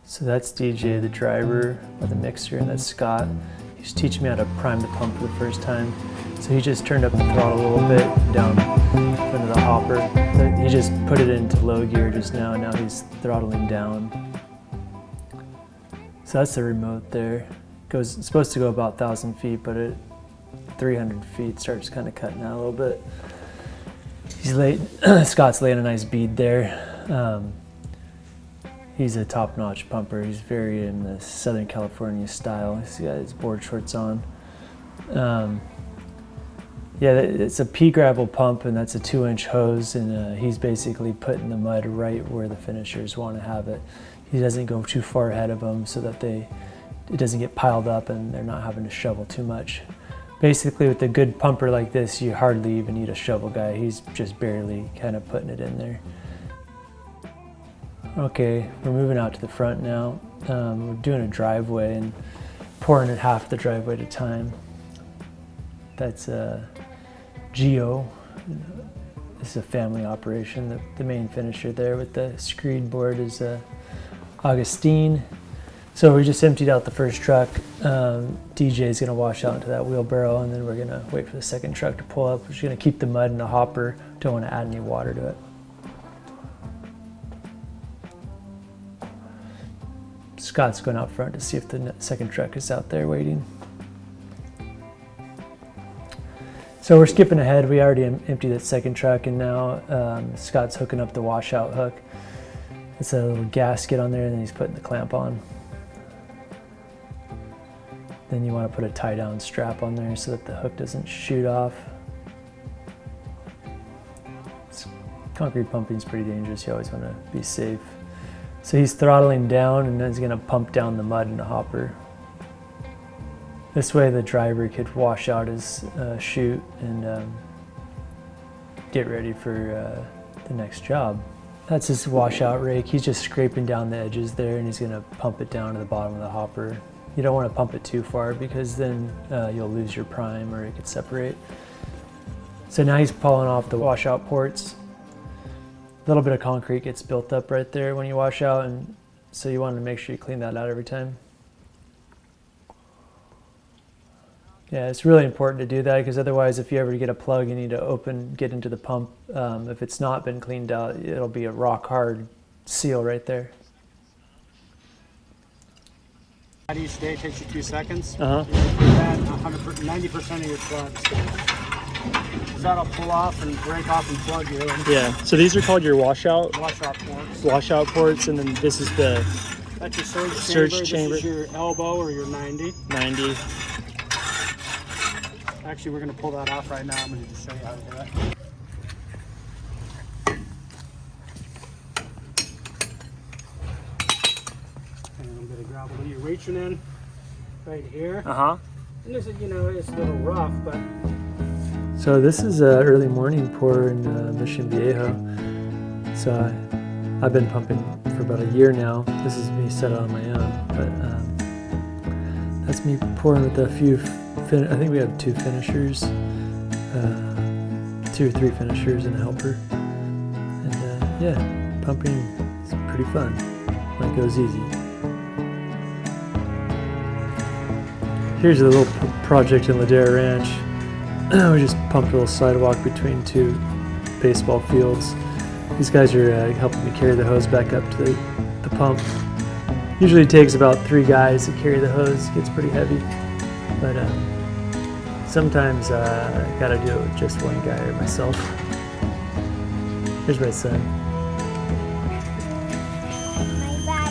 So that's DJ, the driver of the mixer, and that's Scott. He's teaching me how to prime the pump for the first time. So he just turned up the throttle a little bit down in front of the hopper. He just put it into low gear just now, and now he's throttling down. So that's the remote there. It's supposed to go about 1,000 feet, but at 300 feet starts kind of cutting out a little bit. Scott's laying a nice bead there. He's a top-notch pumper. He's very in the Southern California style. He's got his board shorts on. Yeah, it's a pea gravel pump, and that's a 2-inch hose, and he's basically putting the mud right where the finishers want to have it. He doesn't go too far ahead of them so that it doesn't get piled up and they're not having to shovel too much. Basically, with a good pumper like this, you hardly even need a shovel guy. He's just barely kind of putting it in there. Okay, we're moving out to the front now. We're doing a driveway and pouring it half the driveway at a time. That's Geo. This is a family operation. The main finisher there with the screed board is Augustine. So we just emptied out the first truck. DJ is going to wash out into that wheelbarrow, and then we're going to wait for the second truck to pull up. We're just going to keep the mud in the hopper. Don't want to add any water to it. Scott's going out front to see if the second truck is out there waiting. So we're skipping ahead. We already emptied that second truck, and now Scott's hooking up the washout hook. It's a little gasket on there, and then he's putting the clamp on. Then you want to put a tie-down strap on there so that the hook doesn't shoot off. Concrete pumping is pretty dangerous. You always want to be safe. So he's throttling down, and then he's going to pump down the mud in the hopper. This way the driver could wash out his chute and get ready for the next job. That's his washout rake. He's just scraping down the edges there, and he's going to pump it down to the bottom of the hopper. You don't want to pump it too far because then you'll lose your prime or it could separate. So now he's pulling off the washout ports. A little bit of concrete gets built up right there when you wash out, and so you want to make sure you clean that out every time. Yeah, it's really important to do that because otherwise if you ever get a plug you need to get into the pump. If it's not been cleaned out, it'll be a rock hard seal right there. Each day takes you 2 seconds. Uh-huh. That 90% of your plugs. So that'll pull off and break off and plug you in. Yeah, so these are called your washout ports. Washout ports, and then this is the That's your surge chamber. This is your elbow or your 90. 90. Actually, we're going to pull that off right now. I'm going to just show you how to do it. And a little bit of gravel that you're reaching in right here. Uh-huh. And this is, it's a little rough, but... So this is an early morning pour in Mission Viejo. So I've been pumping for about a year now. This is me set on my own, but that's me pouring with a few, I think we have 2 finishers, 2 or 3 finishers and a helper. And yeah, pumping is pretty fun when it goes easy. Here's a little project in Ladera Ranch. We just pumped a little sidewalk between 2 baseball fields. These guys are helping me carry the hose back up to the pump. Usually it takes about 3 guys to carry the hose. It gets pretty heavy, but sometimes I gotta do it with just 1 guy or myself. Here's my son.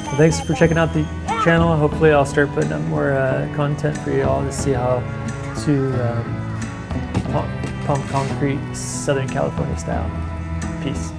Well, thanks for checking out the channel. Hopefully I'll start putting up more content for you all to see how to pump concrete Southern California style. Peace.